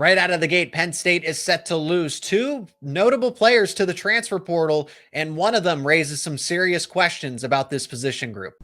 Right out of the gate, Penn State is set to lose two notable players to the transfer portal, and one of them raises some serious questions about this position group.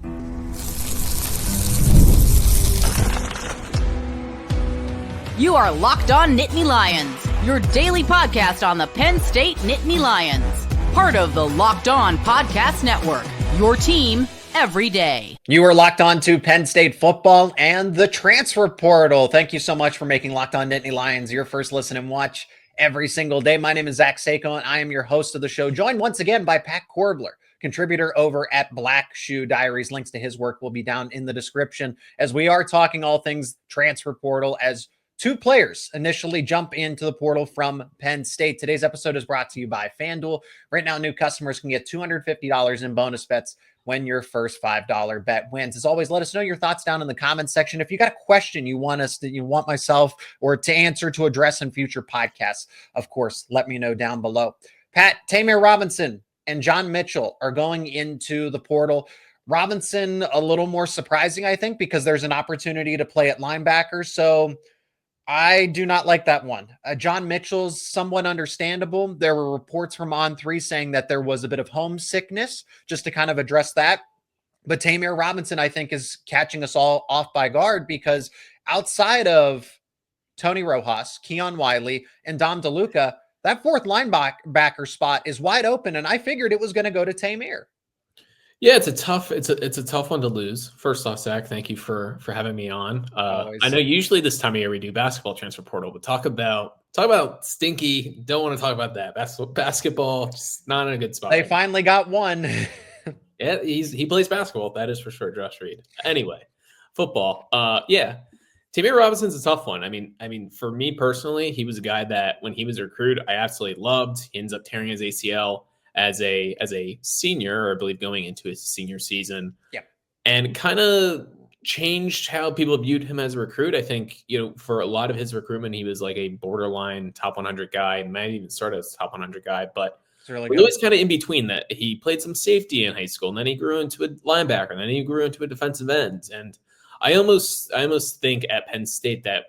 You are Locked On Nittany Lions, your daily podcast on the Penn State Nittany Lions. Part of the Locked On Podcast Network, your team every day. You are locked on to Penn State football and the transfer portal. Thank you so much for making Locked On Nittany Lions your first listen and watch every single day. My name is Zach Seyko, and I am your host of the show, joined once again by Pat Koerbler, contributor over at Black Shoe Diaries. Links to his work will be down in the description as we are talking all things transfer portal as two players initially jump into the portal from Penn State. Today's episode is brought to you by FanDuel. Right now, new customers can get $250 in bonus bets when your first $5 bet wins. As always, let us know your thoughts down in the comments section. If you got a question you want myself or to answer to address in future podcasts, of course, let me know down below. Pat, Tamir Robinson and John Mitchell are going into the portal. Robinson, a little more surprising, I think, because there's an opportunity to play at linebacker. So I do not like that one. John Mitchell's somewhat understandable. There were reports from On3 saying that there was a bit of homesickness, just to kind of address that. But Tamir Robinson, I think, is catching us all off by guard because outside of Tony Rojas, Keon Wiley, and Dom DeLuca, that fourth linebacker spot is wide open, and I figured it was going to go to Tamir. Yeah, it's a tough one to lose. First off, Zach, thank you for having me on. I know usually this time of year we do basketball transfer portal, but talk about stinky. Don't want to talk about that. Basketball, just not in a good spot. They finally got one. Yeah, he plays basketball. That is for sure, Josh Reed. Anyway, football. Yeah, Tamir Robinson's a tough one. I mean, for me personally, he was a guy that when he was recruited, I absolutely loved. He ends up tearing his ACL as a senior, or I believe going into his senior season. Yeah. And kind of changed how people viewed him as a recruit. I think, for a lot of his recruitment, he was like a borderline top 100 guy, might even start as a top 100 guy, but really he was kind of in between that. He played some safety in high school, and then he grew into a linebacker, and then he grew into a defensive end. And I almost think at Penn State that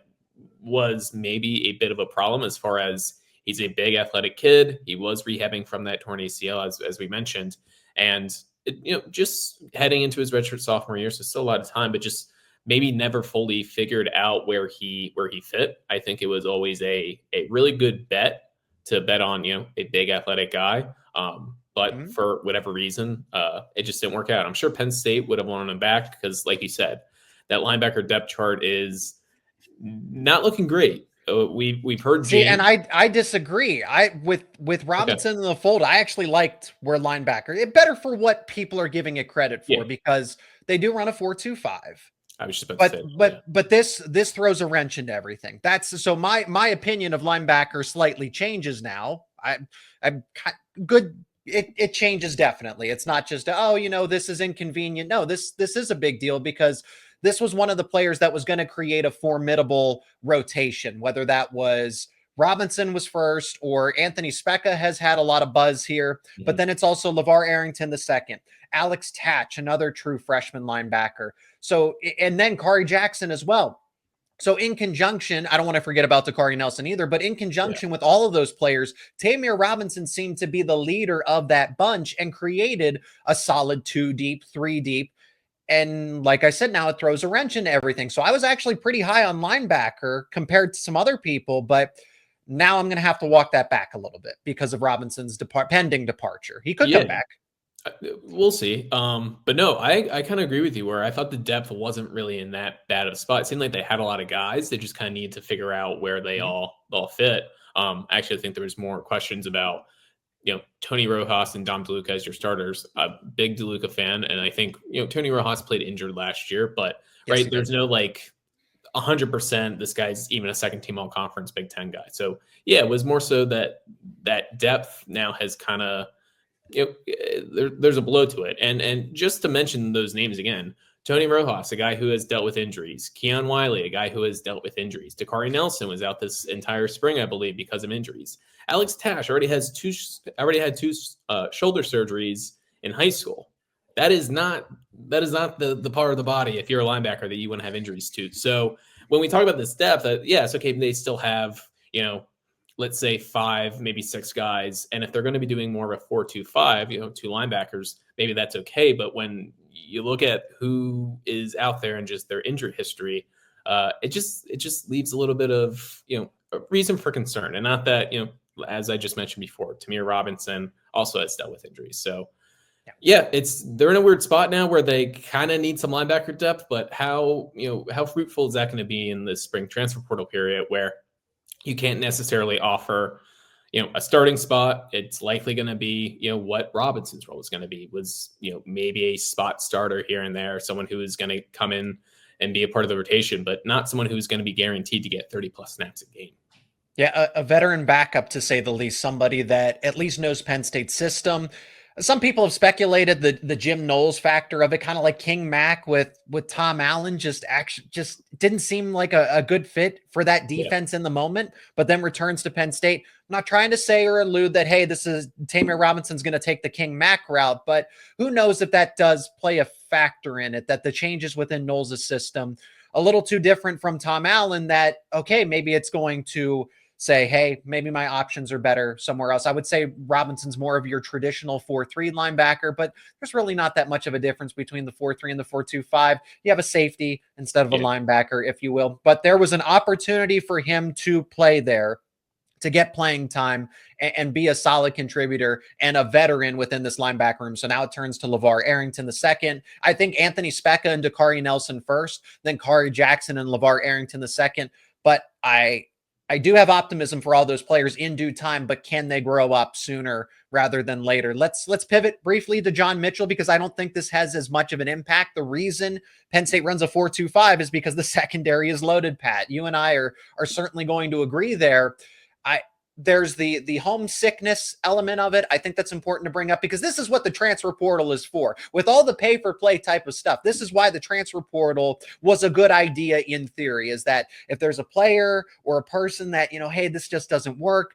was maybe a bit of a problem as far as he's a big athletic kid. He was rehabbing from that torn ACL, as we mentioned. And, just heading into his redshirt sophomore year, so still a lot of time, but just maybe never fully figured out where he fit. I think it was always a really good bet to bet on, a big athletic guy. But for whatever reason, it just didn't work out. I'm sure Penn State would have wanted him back because, like you said, that linebacker depth chart is not looking great. We've heard. And I disagree. With Robinson in the fold, I actually liked where linebacker. It better for what people are giving it credit for because they do run a 4-2-5. I was just about to say, but this throws a wrench into everything. That's so my opinion of linebacker slightly changes now. I'm good. It changes definitely. It's not just this is inconvenient. No, this is a big deal because this was one of the players that was going to create a formidable rotation, whether that was Robinson was first or Anthony Specca has had a lot of buzz here, but then it's also LeVar Arrington II, Alex Tatch, another true freshman linebacker. So, and then Kari Jackson as well. So in conjunction, I don't want to forget about Dakari Nelson either, but in conjunction with all of those players, Tamir Robinson seemed to be the leader of that bunch and created a solid 2 deep, 3 deep. And like I said, now it throws a wrench into everything. So I was actually pretty high on linebacker compared to some other people, but now I'm going to have to walk that back a little bit because of Robinson's pending departure. He could come back. We'll see. But no, I kind of agree with you where I thought the depth wasn't really in that bad of a spot. It seemed like they had a lot of guys. They just kind of needed to figure out where they all fit. Actually, I think there was more questions about Tony Rojas and Dom DeLuca as your starters. A big DeLuca fan, and I think Tony Rojas played injured last year, but there's no 100% this guy's even a second team all conference Big Ten guy. So yeah, it was more so that depth now has kind of there's a blow to it. And just to mention those names again, Tony Rojas, a guy who has dealt with injuries. Keon Wiley, a guy who has dealt with injuries. Dakari Nelson was out this entire spring, I believe, because of injuries. Alex Tash already had two shoulder surgeries in high school. That is not the part of the body, if you're a linebacker, that you want to have injuries to. So when we talk about this depth, yes, okay, they still have let's say 5, maybe 6 guys. And if they're going to be doing more of a 4-2-5, 2 linebackers, maybe that's okay. But when you look at who is out there and just their injury history, it just leaves a little bit of, a reason for concern. And not that, as I just mentioned before, Tamir Robinson also has dealt with injuries. So yeah, they're in a weird spot now where they kind of need some linebacker depth, but how fruitful is that going to be in the spring transfer portal period where you can't necessarily offer, a starting spot? It's likely going to be, what Robinson's role is going to be was, maybe a spot starter here and there, someone who is going to come in and be a part of the rotation, but not someone who's going to be guaranteed to get 30 plus snaps a game. Yeah, a veteran backup, to say the least, somebody that at least knows Penn State's system. Some people have speculated the Jim Knowles factor of it, kind of like King Mack with Tom Allen, just didn't seem like a good fit for that defense in the moment, but then returns to Penn State. I'm not trying to say or allude that, hey, this is Tamir Robinson's going to take the King Mack route, but who knows if that does play a factor in it, that the changes within Knowles' system a little too different from Tom Allen, that, okay, maybe it's going to say, hey, maybe my options are better somewhere else. I would say Robinson's more of your traditional 4-3 linebacker, but there's really not that much of a difference between the 4-3 and the 4-2-5. You have a safety instead of a linebacker, if you will. But there was an opportunity for him to play there, to get playing time and be a solid contributor and a veteran within this linebacker room. So now it turns to LeVar Arrington the second. I think Anthony Specca and Dakari Nelson first, then Kari Jackson and LeVar Arrington the second. But I do have optimism for all those players in due time, but can they grow up sooner rather than later? Let's pivot briefly to John Mitchell, because I don't think this has as much of an impact. The reason Penn State runs a 4-2-5 is because the secondary is loaded, Pat. You and I are certainly going to agree there. There's the homesickness element of it. I think that's important to bring up, because this is what the transfer portal is for. With all the pay for play type of stuff, this is why the transfer portal was a good idea in theory, is that if there's a player or a person that, hey, this just doesn't work,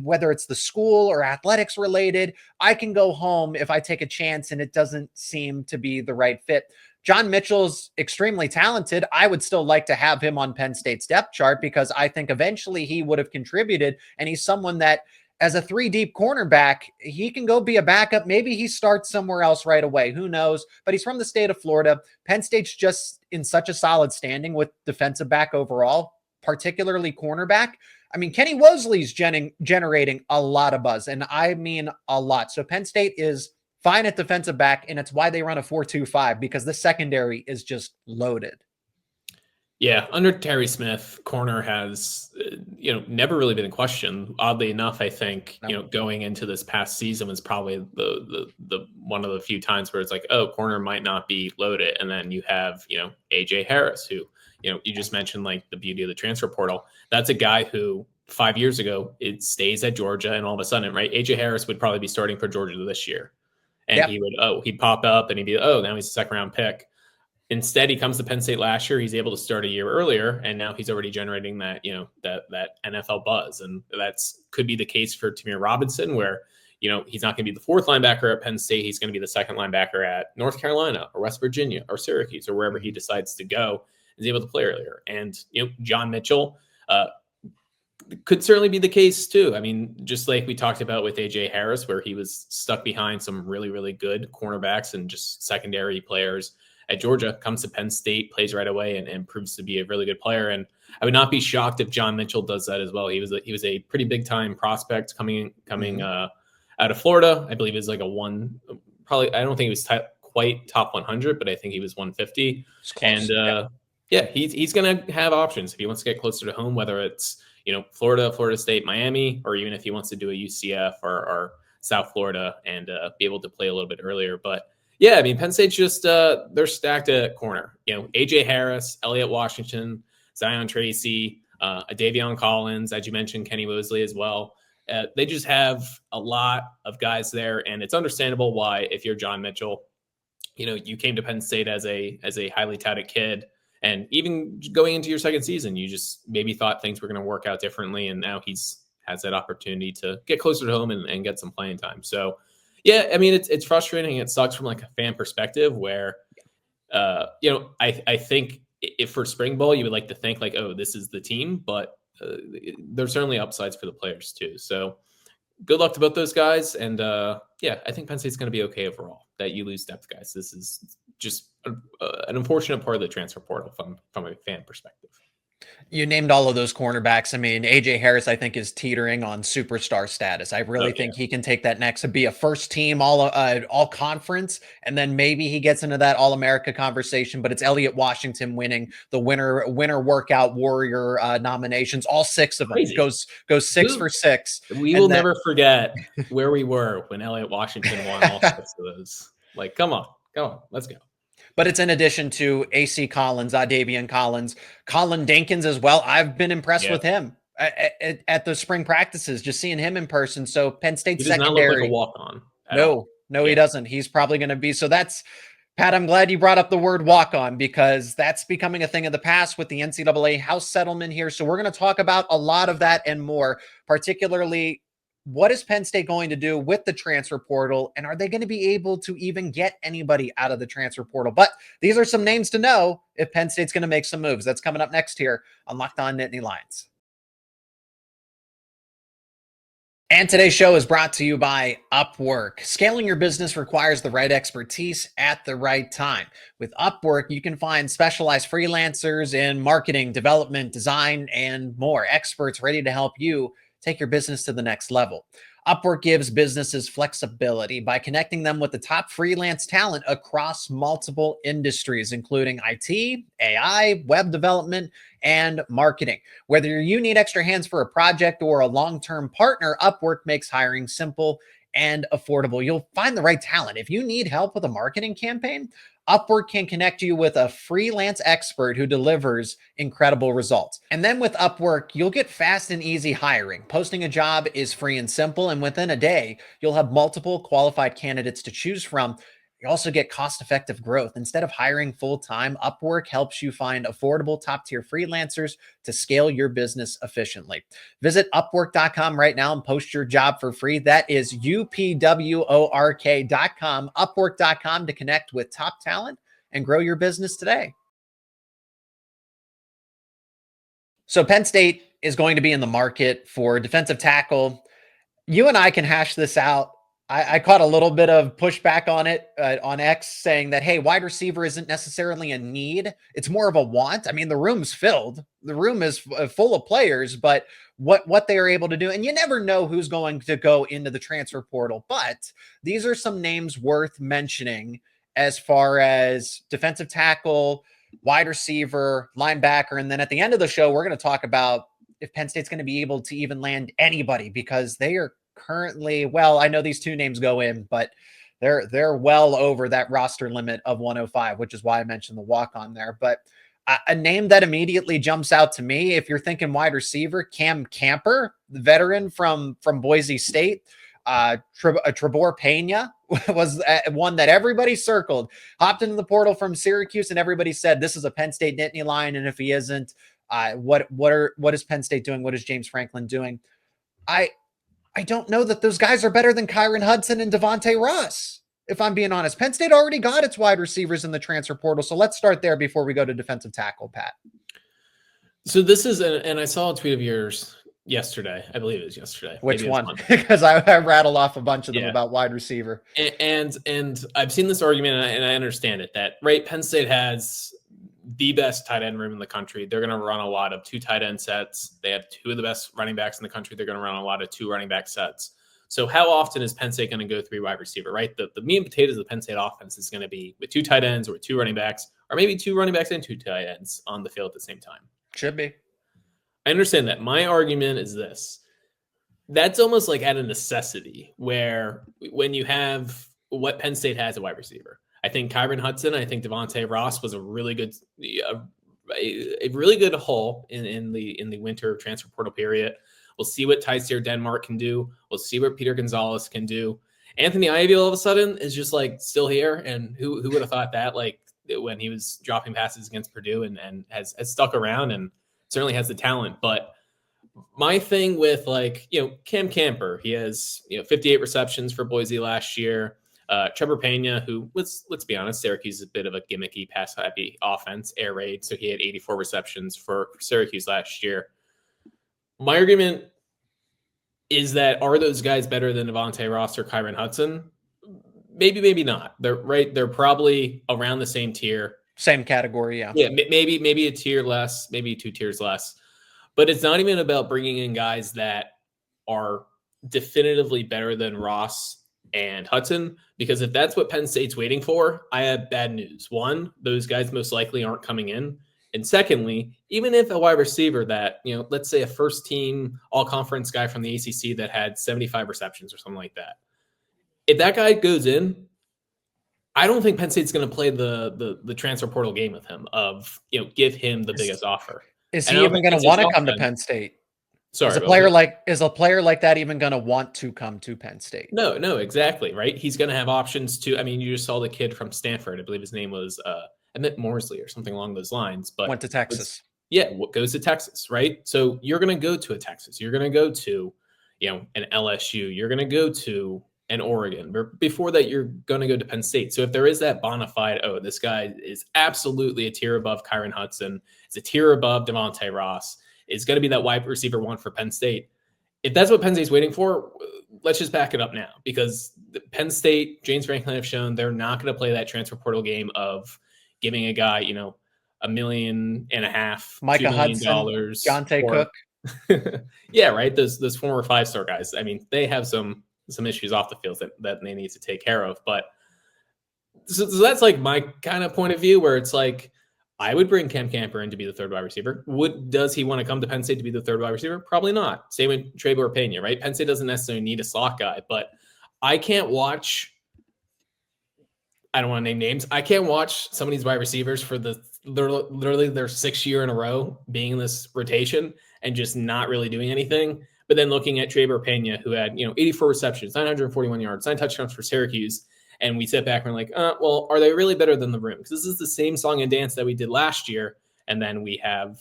whether it's the school or athletics related, I can go home if I take a chance and it doesn't seem to be the right fit. John Mitchell's extremely talented. I would still like to have him on Penn State's depth chart, because I think eventually he would have contributed, and he's someone that, as a 3-deep cornerback, he can go be a backup. Maybe he starts somewhere else right away. Who knows? But he's from the state of Florida. Penn State's just in such a solid standing with defensive back overall, particularly cornerback. I mean, Kenny Wosley's generating a lot of buzz, and I mean a lot. So Penn State is fine at defensive back, and it's why they run a 4-2-5, because the secondary is just loaded. Yeah, under Terry Smith, corner has, never really been in question. Oddly enough, I think, going into this past season was probably the one of the few times where it's like, oh, corner might not be loaded. And then you have, AJ Harris, who, you just mentioned, like, the beauty of the transfer portal. That's a guy who 5 years ago, it stays at Georgia, and all of a sudden, right, AJ Harris would probably be starting for Georgia this year. And he'd pop up and he'd be, now he's a second round pick. Instead, he comes to Penn State last year. He's able to start a year earlier, and now he's already generating that, that NFL buzz. And could be the case for Tamir Robinson, where, he's not going to be the fourth linebacker at Penn State. He's going to be the second linebacker at North Carolina or West Virginia or Syracuse or wherever he decides to go. He's able to play earlier. And, John Mitchell, could certainly be the case too. I mean, just like we talked about with AJ Harris, where he was stuck behind some really, really good cornerbacks and just secondary players at Georgia, comes to Penn State, plays right away, and proves to be a really good player. And I would not be shocked if John Mitchell does that as well. He was a pretty big time prospect coming out of Florida. I believe he's like probably, I don't think he was quite top 100, but I think he was 150. And he's going to have options if he wants to get closer to home, whether it's, Florida, Florida State, Miami, or even if he wants to do a UCF or South Florida and be able to play a little bit earlier. But yeah, I mean, Penn State's just, they're stacked at corner. AJ Harris, Elliott Washington, Zion Tracy, Davion Collins, as you mentioned, Kenny Mosley as well. They just have a lot of guys there, and it's understandable why, if you're John Mitchell, you came to Penn State as a highly touted kid. And even going into your second season, you just maybe thought things were going to work out differently. And now has that opportunity to get closer to home and get some playing time. So, yeah, I mean, it's frustrating. It sucks from like a fan perspective where, I think if for spring ball, you would like to think like, oh, this is the team. But there's certainly upsides for the players too. So good luck to both those guys. And yeah, I think Penn State's going to be okay overall. That you lose depth guys. This is just an unfortunate part of the transfer portal from a fan perspective. You named all of those cornerbacks. I mean, AJ Harris, I think, is teetering on superstar status. I really think he can take that next to be a first team all conference, and then maybe he gets into that All America conversation. But it's Elliott Washington winning the winter workout warrior nominations. All 6 of them. Crazy. Goes 6 for 6. We will never forget where we were when Elliott Washington won all 6 of those. Like, come on, let's go. But it's in addition to AC Collins, Davian Collins, Colin Dinkins as well. I've been impressed with him at the spring practices, just seeing him in person. So Penn State secondary. Not look like a walk-on. No, he doesn't. He's probably going to be. So that's, Pat, I'm glad you brought up the word walk-on because that's becoming a thing of the past with the NCAA house settlement here. So we're going to talk about a lot of that and more, particularly what is Penn State going to do with the transfer portal? And are they going to be able to even get anybody out of the transfer portal? But these are some names to know if Penn State's going to make some moves. That's coming up next here on Locked On Nittany Lions. And today's show is brought to you by Upwork. Scaling your business requires the right expertise at the right time. With Upwork, you can find specialized freelancers in marketing, development, design, and more. Experts ready to help you take your business to the next level. Upwork gives businesses flexibility by connecting them with the top freelance talent across multiple industries, including IT, AI, web development, and marketing. Whether you need extra hands for a project or a long-term partner, Upwork makes hiring simple and affordable. You'll find the right talent. If you need help with a marketing campaign, Upwork can connect you with a freelance expert who delivers incredible results. And then with Upwork, you'll get fast and easy hiring. Posting a job is free and simple, and within a day, you'll have multiple qualified candidates to choose from. You also get cost-effective growth. Instead of hiring full-time, Upwork helps you find affordable top-tier freelancers to scale your business efficiently. Visit Upwork.com right now and post your job for free. That is UPWORK.com, Upwork.com to connect with top talent and grow your business today. So Penn State is going to be in the market for defensive tackle. You and I can hash this out. I caught a little bit of pushback on it on X saying that, hey, wide receiver isn't necessarily a need. It's more of a want. I mean, the room's filled. The room is full of players, but what they are able to do, and you never know who's going to go into the transfer portal, but these are some names worth mentioning as far as defensive tackle, wide receiver, linebacker, and then at the end of the show, we're going to talk about if Penn State's going to be able to even land anybody because they are currently, well, I know these 2 names go in, but they're well over that roster limit of 105, which is why I mentioned the walk-on there. But a name that immediately jumps out to me, if you're thinking wide receiver, Cam Camper, the veteran from Boise State, Trebor Pena was one that everybody circled, hopped into the portal from Syracuse, and everybody said this is a Penn State Nittany Lion, and if he isn't, what is Penn State doing? What is James Franklin doing? I don't know that those guys are better than Kyron Hudson and Devontae Ross, if I'm being honest. Penn State already got its wide receivers in the transfer portal, so let's start there before we go to defensive tackle, Pat. So this is, and I saw a tweet of yours yesterday. I believe it was yesterday. Which one? Because I rattled off a bunch of them about wide receiver. And I've seen this argument, and I understand it, that, right, Penn State has the best tight end room in the country. They're going to run a lot of 2 tight end sets. They have 2 of the best running backs in the country. They're going to run a lot of 2 running back sets. So how often is Penn State going to go 3 wide receiver, right? The meat and potatoes of the Penn State offense is going to be with 2 tight ends or 2 running backs, or maybe 2 running backs and 2 tight ends on the field at the same time. Should be. I understand that. My argument is this. That's almost like at a necessity where when you have what Penn State has at wide receiver, I think Kyron Hudson, I think Devontae Ross was a really good haul in the winter transfer portal period. We'll see what Tyseer Denmark can do. We'll see what Peter Gonzalez can do. Anthony Ivy all of a sudden is just like still here, and who would have thought that? Like when he was dropping passes against Purdue and has stuck around and certainly has the talent. But my thing with Cam Camper, he has 58 receptions for Boise last year. Trebor Pena, who let's be honest, Syracuse is a bit of a gimmicky pass-happy offense, air raid. So he had 84 receptions for Syracuse last year. My argument is that are those guys better than Devontae Ross or Kyron Hudson? Maybe, maybe not. They're right. They're probably around the same tier. Same category, yeah. Yeah, maybe a tier less, maybe 2 tiers less. But it's not even about bringing in guys that are definitively better than Ross and Hudson, because if that's what Penn State's waiting for, I have bad news. One, those guys most likely aren't coming in. And secondly, even if a wide receiver that, let's say a first team all conference guy from the ACC that had 75 receptions or something like that, if that guy goes in, I don't think Penn State's going to play the transfer portal game with him of, give him the biggest offer. Is he even going to want to come to Penn State? Sorry, is a player like that even going to want to come to Penn State? No, exactly. Right. He's going to have options to, you just saw the kid from Stanford. I believe his name was Emmett Morsley or something along those lines, but went to Texas. Goes to Texas. Right. So you're going to go to a Texas, you're going to go to, an LSU, you're going to go to an Oregon. Before that, you're going to go to Penn State. So if there is that bona fide, this guy is absolutely a tier above Kyron Hudson, it's a tier above Devontae Ross, is going to be that wide receiver one for Penn State. If that's what Penn State's waiting for, let's just back it up now, because Penn State, James Franklin have shown they're not going to play that transfer portal game of giving a guy, $1.5 million, Micah $2 million, Hudson, Jonte Cook. Yeah, right. Those former 5-star guys. They have some issues off the field that they need to take care of. But so that's like my kind of point of view, where it's like, I would bring Cam Camper in to be the third wide receiver. Does he want to come to Penn State to be the third wide receiver? Probably not. Same with Treybor Pena, right? Penn State doesn't necessarily need a slot guy, but I can't watch, I don't want to name names, I can't watch some of these wide receivers for literally their 6th year in a row being in this rotation and just not really doing anything. But then looking at Treybor Pena, who had 84 receptions, 941 yards, 9 touchdowns for Syracuse, and we sit back and we're like, well, are they really better than the room? Because this is the same song and dance that we did last year. And then we have,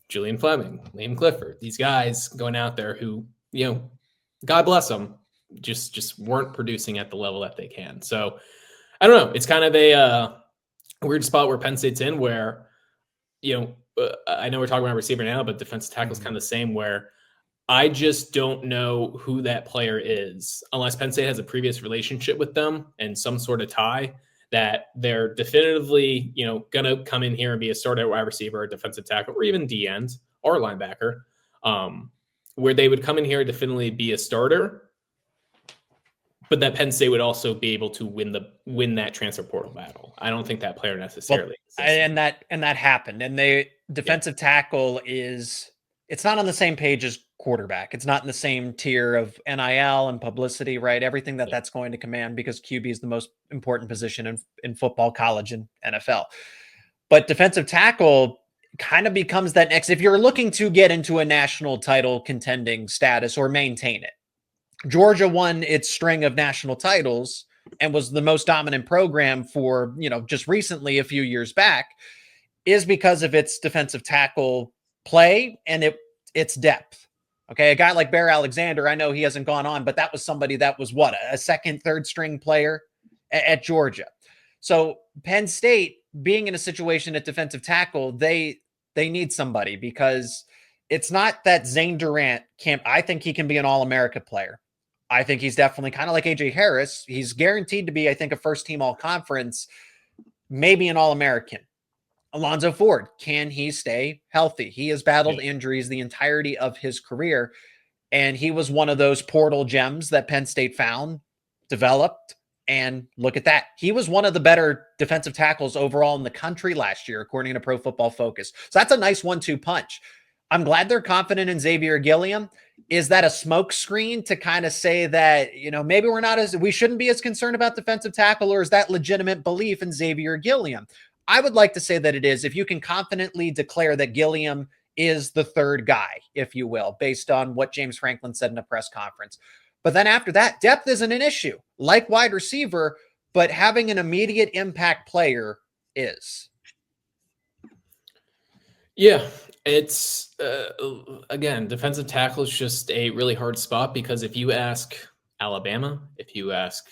Julian Fleming, Liam Clifford, these guys going out there who, God bless them, just weren't producing at the level that they can. So I don't know. It's kind of a weird spot where Penn State's in, where, I know we're talking about receiver now, but defensive tackle is kind of the same, where I just don't know who that player is unless Penn State has a previous relationship with them and some sort of tie that they're definitively, going to come in here and be a starter wide receiver, or defensive tackle, or even D end or linebacker, where they would come in here and definitively be a starter, but that Penn State would also be able to win that transfer portal battle. I don't think that player necessarily. And that happened. And defensive tackle it's not on the same page as quarterback. It's not in the same tier of NIL and publicity, right? Everything that's going to command, because QB is the most important position in football, college, and NFL. But defensive tackle kind of becomes that next, if you're looking to get into a national title contending status or maintain it. Georgia won its string of national titles and was the most dominant program for, just recently, a few years back, is because of its defensive tackle play and its depth. Okay. A guy like Bear Alexander, I know he hasn't gone on, but that was somebody that was a second, third string player at Georgia. So Penn State being in a situation at defensive tackle, they need somebody, because it's not that Zane Durant can't. I think he can be an All-America player. I think he's definitely kind of like AJ Harris. He's guaranteed to be, I think, a first team all conference, maybe an All-American. Alonzo Ford, can he stay healthy? He has battled injuries the entirety of his career, and he was one of those portal gems that Penn State found, developed, and look at that. He was one of the better defensive tackles overall in the country last year, according to Pro Football Focus. So that's a nice 1-2 punch. I'm glad they're confident in Xavier Gilliam. Is that a smoke screen to kind of say that, maybe we shouldn't be as concerned about defensive tackle, or is that legitimate belief in Xavier Gilliam? I would like to say that it is, if you can confidently declare that Gilliam is the third guy, if you will, based on what James Franklin said in a press conference. But then after that, depth isn't an issue, like wide receiver, but having an immediate impact player is. Yeah, it's, again, defensive tackle is just a really hard spot, because if you ask Alabama, if you ask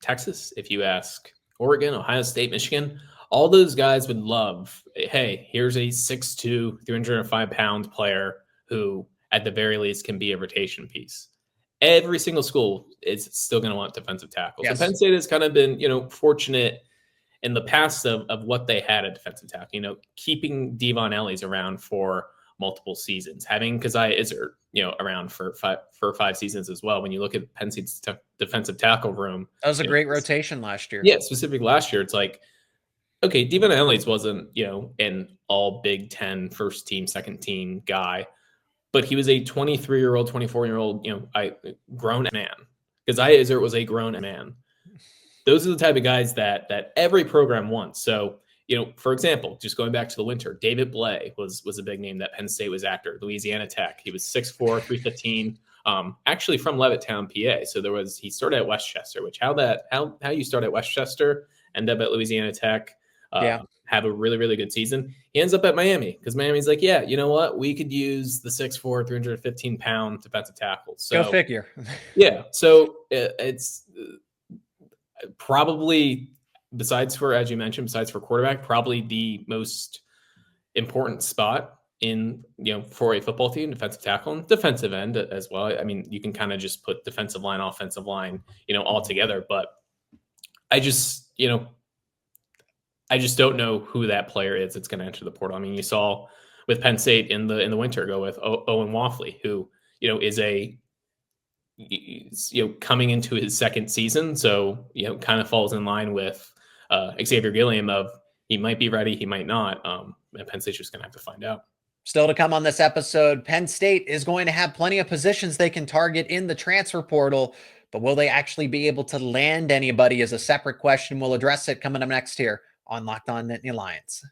Texas, if you ask Oregon, Ohio State, Michigan, all those guys would love, hey, here's a 6'2", 305-pound player who at the very least can be a rotation piece. Every single school is still going to want defensive tackles. Yes. And Penn State has kind of been, fortunate in the past of what they had at defensive tackle, keeping Devon Ellies around for multiple seasons, having Keziah Izzard, around for five seasons as well. When you look at Penn State's defensive tackle room, that was a great rotation last year. Yeah, specifically last year, it's like, okay, Devon Ellies wasn't, an all Big Ten first team, second team guy, but he was a 23-year-old, 24-year-old, grown man. Keziah Izzard was a grown man. Those are the type of guys that every program wants. So, for example, just going back to the winter, David Blay was a big name that Penn State was after. Louisiana Tech, he was 6'4", 315, actually from Levittown, PA. So he started at Westchester, which how you start at Westchester, end up at Louisiana Tech, have a really, really good season. He ends up at Miami because Miami's like, yeah, you know what? We could use the 6'4", 315-pound defensive tackles. So, go figure. Yeah. So it's probably, besides for quarterback, probably the most important spot in, for a football team, defensive tackle and defensive end as well. I mean, you can kind of just put defensive line, offensive line, all together, but I just don't know who that player is that's going to enter the portal. I mean, you saw with Penn State in the winter go with Owen Waffley, who, is coming into his second season. So, kind of falls in line with Xavier Gilliam of he might be ready, he might not. And Penn State's just going to have to find out. Still to come on this episode, Penn State is going to have plenty of positions they can target in the transfer portal, but will they actually be able to land anybody is a separate question. We'll address it coming up next here on Locked On Nittany Lions.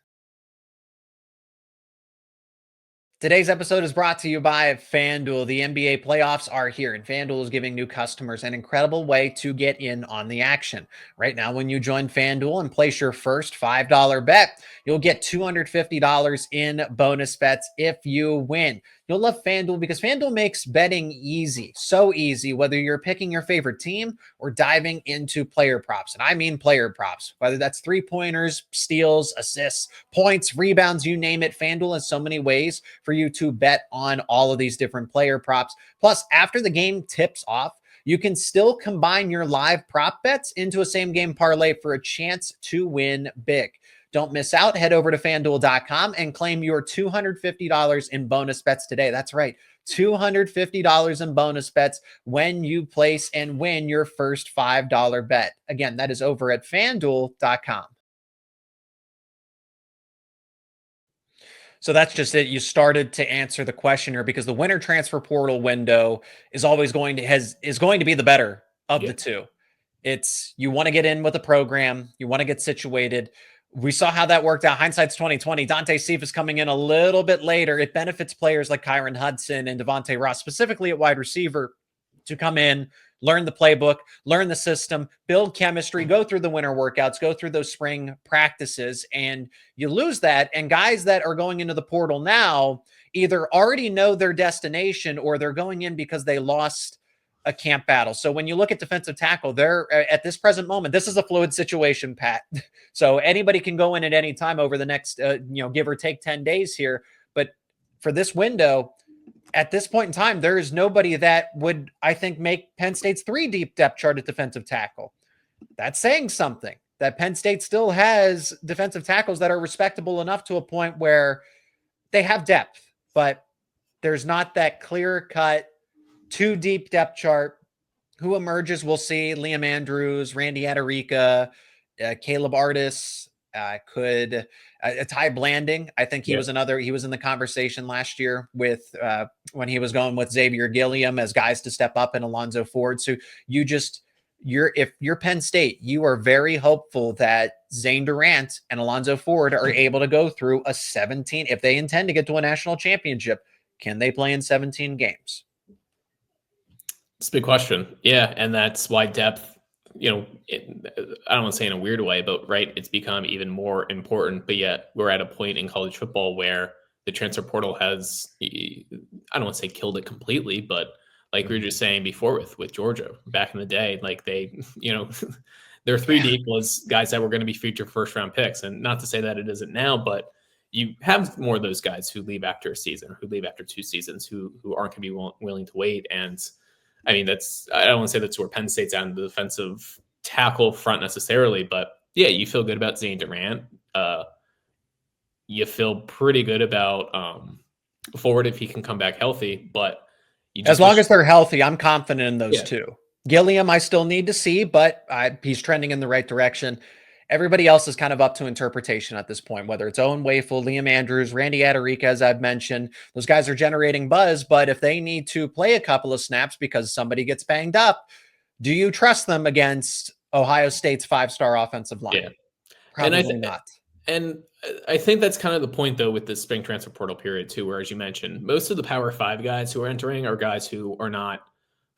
Today's episode is brought to you by FanDuel. The NBA playoffs are here, and FanDuel is giving new customers an incredible way to get in on the action. Right now, when you join FanDuel and place your first $5 bet, you'll get $250 in bonus bets if you win. You'll love FanDuel because FanDuel makes betting easy, so easy, whether you're picking your favorite team or diving into player props. And I mean player props, whether that's three-pointers, steals, assists, points, rebounds, you name it. FanDuel has so many ways for you to bet on all of these different player props. Plus, after the game tips off, you can still combine your live prop bets into a same-game parlay for a chance to win big. Don't miss out. Head over to FanDuel.com and claim your $250 in bonus bets today. That's right, $250 in bonus bets when you place and win your first $5 bet. Again, that is over at FanDuel.com. So that's just it. You started to answer the question here because the winter transfer portal window is always going to be the better of the two. It's you want to get in with a program, you want to get situated. We saw how that worked out. Hindsight's 2020. Dante Cephas coming in a little bit later. It benefits players like Kyron Hudson and Devontae Ross, specifically at wide receiver, to come in, learn the playbook, learn the system, build chemistry, go through the winter workouts, go through those spring practices, and you lose that. And guys that are going into the portal now either already know their destination or they're going in because they lost a camp battle. So when you look at defensive tackle, they're at this present moment, this is a fluid situation, Pat. So anybody can go in at any time over the next, give or take 10 days here. But for this window, at this point in time, there is nobody that would, I think, make Penn State's 3-deep depth chart at defensive tackle. That's saying something, that Penn State still has defensive tackles that are respectable enough to a point where they have depth, but there's not that clear-cut 2-deep depth chart. Who emerges, we'll see. Liam Andrews, Randy Adarica, Caleb Artis, Ty Blanding. I think he was in the conversation last year with when he was going with Xavier Gilliam as guys to step up, and Alonzo Ford. So if you're Penn State, you are very hopeful that Zane Durant and Alonzo Ford are able to go through a 17. If they intend to get to a national championship, can they play in 17 games? It's a big question. Yeah. And that's why depth, I don't want to say in a weird way, but right, it's become even more important. But yet we're at a point in college football where the transfer portal has, I don't want to say killed it completely, but like we were just saying before with Georgia back in the day, like they Their three deep was guys that were going to be future first round picks. And not to say that it isn't now, but you have more of those guys who leave after a season, who leave after 2 seasons, who aren't going to be willing to wait. And I mean, I don't want to say that's where Penn State's on the defensive tackle front necessarily, but yeah, you feel good about Zane Durant. You feel pretty good about Forward if he can come back healthy, but as long as they're healthy, I'm confident in those two. Gilliam, I still need to see, but he's trending in the right direction. Everybody else is kind of up to interpretation at this point, whether it's Owen Wafel, Liam Andrews, Randy Adarica, as I've mentioned. Those guys are generating buzz, but if they need to play a couple of snaps because somebody gets banged up, do you trust them against Ohio State's 5-star offensive line? Yeah. Probably not. And I think that's kind of the point, though, with this spring transfer portal period, too, where, as you mentioned, most of the Power 5 guys who are entering are guys who are not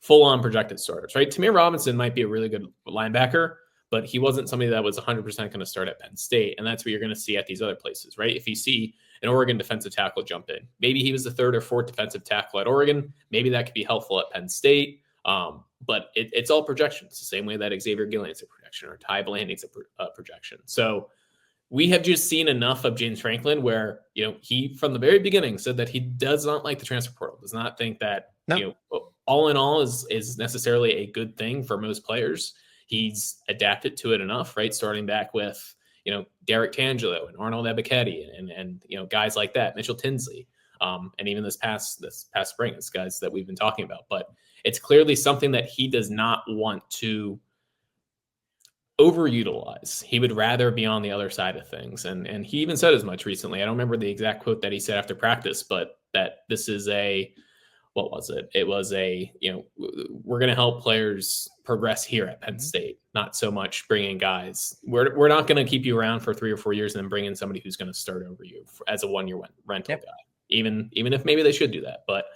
full-on projected starters, right? Tamir Robinson might be a really good linebacker, but he wasn't somebody that was 100% going to start at Penn State. And that's what you're going to see at these other places, right? If you see an Oregon defensive tackle jump in, maybe he was the 3rd or 4th defensive tackle at Oregon. Maybe that could be helpful at Penn State. But it's all projections, the same way that Xavier Gillian's a projection or Ty Blanding's a projection. So we have just seen enough of James Franklin where, he from the very beginning said that he does not like the transfer portal, does not think that, all in all is necessarily a good thing for most players. He's adapted to it enough, right? Starting back with, Derek Tangelo and Arnold Ebiketie and guys like that, Mitchell Tinsley. And even this past spring, it's guys that we've been talking about. But it's clearly something that he does not want to overutilize. He would rather be on the other side of things. And he even said as much recently. I don't remember the exact quote that he said after practice, but that this is what was it? It was we're going to help players progress here at Penn State, not so much bringing guys. We're not going to keep you around for 3 or 4 years and then bring in somebody who's going to start over you as a 1-year rental guy, even if maybe they should do that. But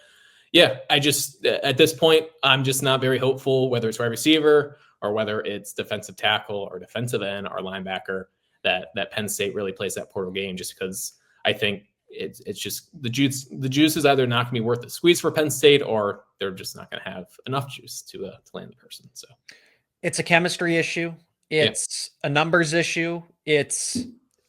yeah, I just, at this point, I'm just not very hopeful, whether it's wide receiver or whether it's defensive tackle or defensive end or linebacker, that Penn State really plays that portal game, just because I think it's just the juice is either not going to be worth the squeeze for Penn State, or they're just not going to have enough juice to land the person. So it's a chemistry issue. It's a numbers issue. It's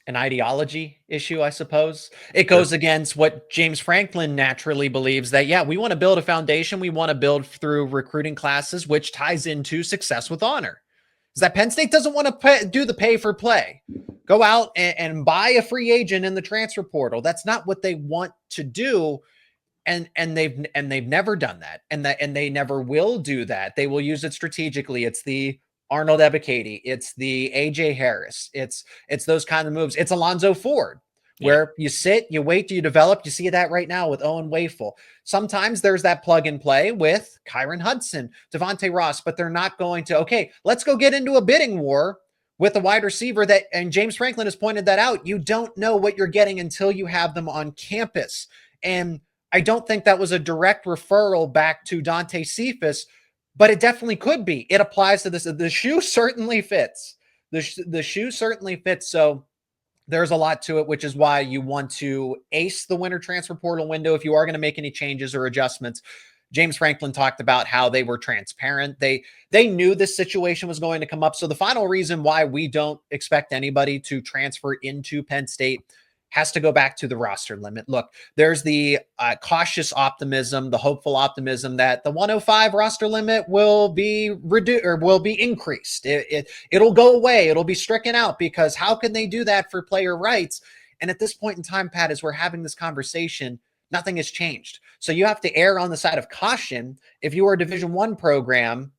an ideology issue, I suppose. It goes against what James Franklin naturally believes, that, we want to build a foundation. We want to build through recruiting classes, which ties into success with honor. Is that Penn State doesn't want to do the pay for play. Go out and buy a free agent in the transfer portal. That's not what they want to do. And they've never done that. And they never will do that. They will use it strategically. It's the Arnold Ebiketie. It's the AJ Harris. It's those kind of moves. It's Alonzo Ford, where you sit, you wait, you develop. You see that right now with Owen Wafel. Sometimes there's that plug and play with Kyron Hudson, Devontae Ross, but they're not going to, okay, let's go get into a bidding war with a wide receiver and James Franklin has pointed that out. You don't know what you're getting until you have them on campus. And I don't think that was a direct referral back to Dante Cephas, but it definitely could be. It applies to this. The shoe certainly fits. The shoe certainly fits. So there's a lot to it, which is why you want to ace the winter transfer portal window if you are going to make any changes or adjustments. James Franklin talked about how they were transparent. They knew this situation was going to come up. So the final reason why we don't expect anybody to transfer into Penn State has to go back to the roster limit. Look, there's the cautious optimism, the hopeful optimism that the 105 roster limit will be reduced or will be increased. It'll go away. It'll be stricken out, because how can they do that for player rights? And at this point in time, Pat, as we're having this conversation, nothing has changed. So you have to err on the side of caution if you are a Division I program,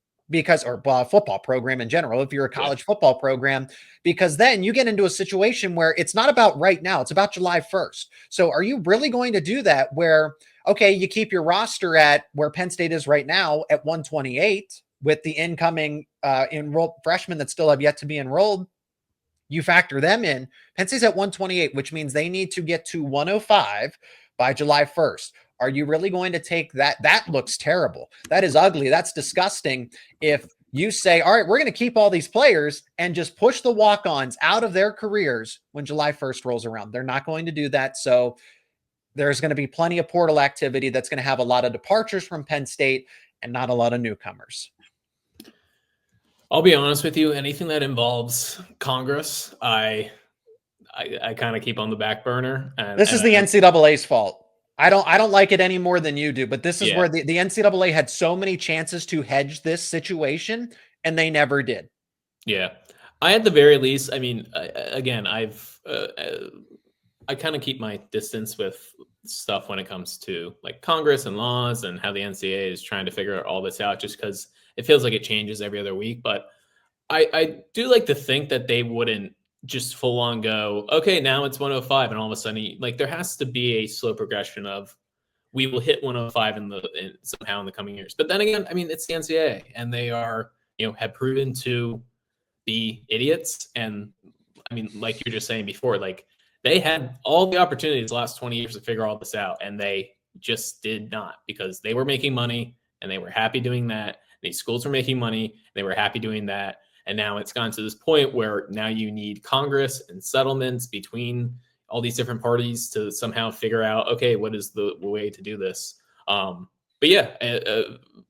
or football program in general, if you're a college football program, because then you get into a situation where it's not about right now, it's about July 1st. So are you really going to do that where, okay, you keep your roster at where Penn State is right now at 128 with the incoming enrolled freshmen that still have yet to be enrolled? You factor them in. Penn State's at 128, which means they need to get to 105 by July 1st. Are you really going to take that? That looks terrible. That is ugly. That's disgusting. If you say, all right, we're going to keep all these players and just push the walk-ons out of their careers when July 1st rolls around. They're not going to do that. So there's going to be plenty of portal activity that's going to have a lot of departures from Penn State and not a lot of newcomers. I'll be honest with you. Anything that involves Congress, I kind of keep on the back burner. This is the NCAA's fault. I don't like it any more than you do, but this is Yeah. where the NCAA had so many chances to hedge this situation, and they never did. Yeah. I, at the very least, I mean, again, I kind of keep my distance with stuff when it comes to like Congress and laws and how the NCAA is trying to figure all this out, just because it feels like it changes every other week. But I do like to think that they wouldn't just full on go, okay, now it's 105, and all of a sudden, like, there has to be a slow progression of we will hit 105 somehow in the coming years. But then again, I mean, it's the NCAA, and they are, have proven to be idiots. And I mean, like you were just saying before, like, they had all the opportunities the last 20 years to figure all this out, and they just did not, because they were making money and they were happy doing that. These schools were making money, they were happy doing that. And now it's gone to this point where now you need Congress and settlements between all these different parties to somehow figure out, okay, what is the way to do this? But yeah,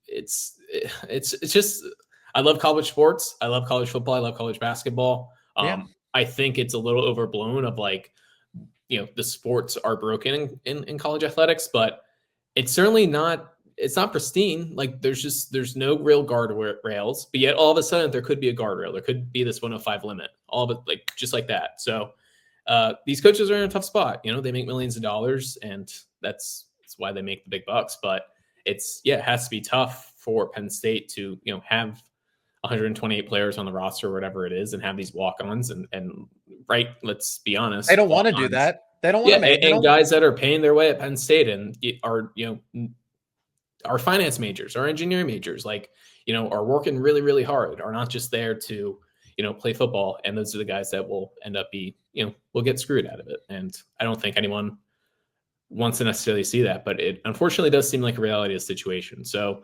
it's just, I love college sports. I love college football. I love college basketball. I think it's a little overblown of like, the sports are broken in college athletics, but it's certainly not, it's not pristine. Like, there's no real guardrails, but yet all of a sudden there could be a guardrail. There could be this 105 limit, all of it, like, just like that. So these coaches are in a tough spot. They make millions of dollars, and that's why they make the big bucks. But it has to be tough for Penn State to, have 128 players on the roster or whatever it is, and have these walk-ons and right. Let's be honest. They don't want to do that. They don't want to make and guys that are paying their way at Penn State and are, our finance majors, our engineering majors, like, are working really, really hard, are not just there to, play football. And those are the guys that will end up will get screwed out of it. And I don't think anyone wants to necessarily see that, but it unfortunately does seem like a reality of the situation. So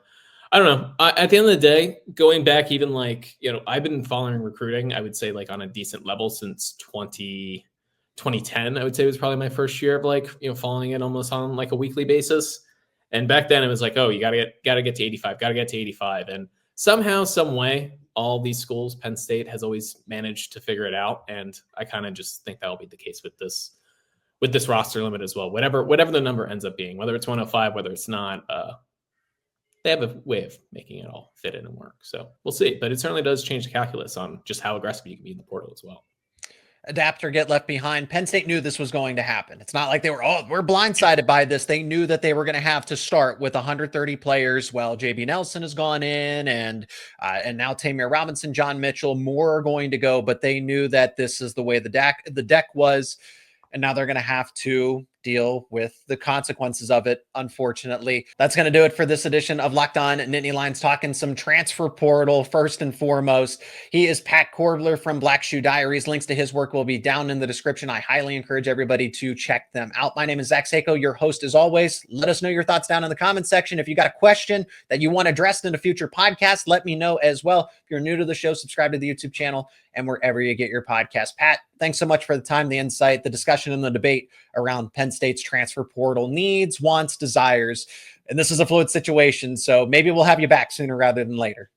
I don't know. At the end of the day, going back, even like, I've been following recruiting, I would say, like, on a decent level since 2010, I would say was probably my first year of like, following it almost on like a weekly basis. And back then it was like, oh, you gotta get to 85, And somehow, some way, all these schools, Penn State has always managed to figure it out. And I kind of just think that'll be the case with this roster limit as well. Whatever the number ends up being, whether it's 105, whether it's not, they have a way of making it all fit in and work. So we'll see. But it certainly does change the calculus on just how aggressive you can be in the portal as well. Adapt or get left behind. Penn State knew this was going to happen. It's not like they were, we're blindsided by this. They knew that they were going to have to start with 130 players. Well, JB Nelson has gone in, and now Tamir Robinson, John Mitchell, more are going to go, but they knew that this is the way the deck was. And now they're going to have to deal with the consequences of it, unfortunately. That's going to do it for this edition of Locked On Nittany Lions, talking some transfer portal first and foremost. He is Pat Koerbler from Black Shoe Diaries. Links to his work will be down in the description. I highly encourage everybody to check them out. My name is Zach Seyko, your host as always. Let us know your thoughts down in the comment section. If you got a question that you want addressed in a future podcast, let me know as well. If you're new to the show, subscribe to the YouTube channel and wherever you get your podcast. Pat, thanks so much for the time, the insight, the discussion, and the debate around Penn State's transfer portal needs, wants, desires. And this is a fluid situation, so maybe we'll have you back sooner rather than later.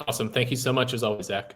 Awesome. Thank you so much as always, Zach.